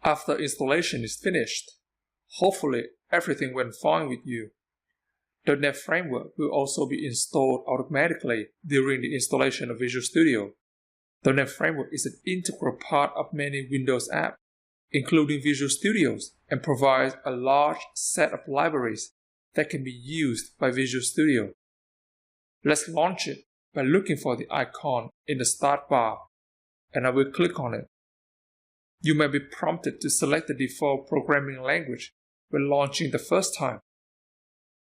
After installation is finished, hopefully everything went fine with you. .NET Framework will also be installed automatically during the installation of Visual Studio. .NET Framework is an integral part of many Windows apps, including Visual Studios, and provides a large set of libraries that can be used by Visual Studio. Let's launch it by looking for the icon in the Start bar, and I will click on it. You may be prompted to select the default programming language when launching the first time.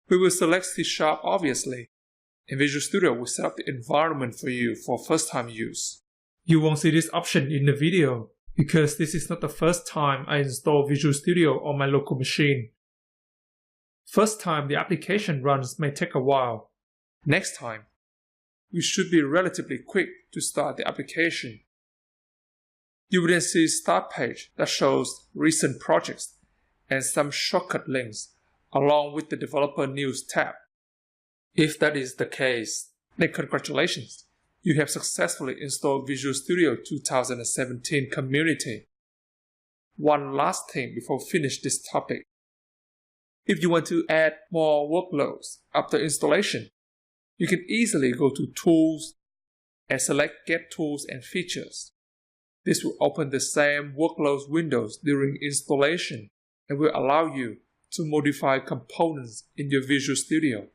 We will select C# obviously, and Visual Studio will set up the environment for you for first-time use. You won't see this option in the video, because this is not the first time I install Visual Studio on my local machine. First time the application runs may take a while. Next time, we should be relatively quick to start the application. You will then see a start page that shows recent projects and some shortcut links along with the Developer News tab. If that is the case, then congratulations! You have successfully installed Visual Studio 2017 Community. One last thing before we finish this topic. If you want to add more workloads after installation, you can easily go to Tools and select Get Tools and Features. This will open the same workloads windows during installation and will allow you to modify components in your Visual Studio.